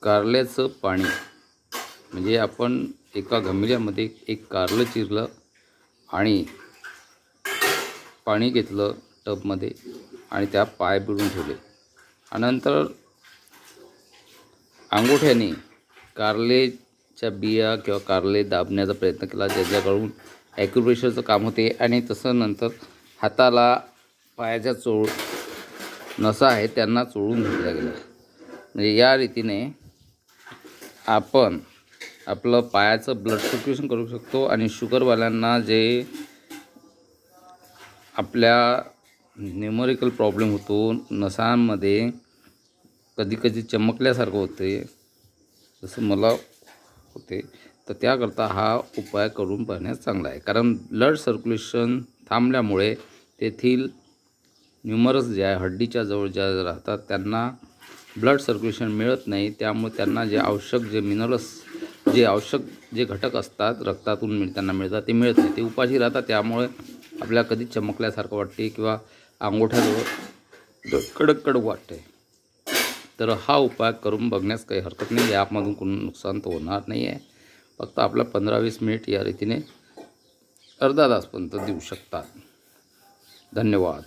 कारल्याचं पाणी म्हणजे आपण एका घमिल्यामध्ये एक कारलं चिरलं आणि पाणी घेतलं टबमध्ये आणि त्या पाय बुडवून ठेवले आणि नंतर अंगुठ्याने कारलेच्या बिया किंवा कारले दाबण्याचा प्रयत्न केला, ज्याच्याकडून ॲक्युप्रेशरचं काम होते. आणि तसं नंतर हाताला पायाच्या नसा आहे त्यांना चोळून घेतल्या गेल्या. म्हणजे या रीतीने आपण आपलं पायाचं ब्लड सर्क्युलेशन करू शकतो. आणि शुगरवाल्यांना जे आपल्या न्यूमरिकल प्रॉब्लेम होतो, नसांमध्ये कधी चमकल्यासारखं होते, जसं मला होते, तर त्याकरता हा उपाय करून पाहण्यास चांगला आहे. कारण ब्लड सर्क्युलेशन थांबल्यामुळे तेथील न्यूमरस जे आहे हड्डीच्या जवळ ज्या राहतात त्यांना ब्लड सर्क्युलेशन मिळत नाही. त्यामुळे त्यांना जे आवश्यक जे घटक असतात रक्तातून त्यांना मिळतात ते मिळत नाही, ते उपाशी राहतात. त्यामुळे आपल्याला कधी चमकल्यासारखं वाटते किंवा अंगोठ्याजवळ कडक वाटते. तर हा उपाय करून बघण्यास काही हरकत नाही. यामधून कोण नुकसान तर होणार नाही आहे. फक्त आपला 15-20 मिनिट या रीतीने अर्धा तासपर्यंत देऊ शकतात. धन्यवाद.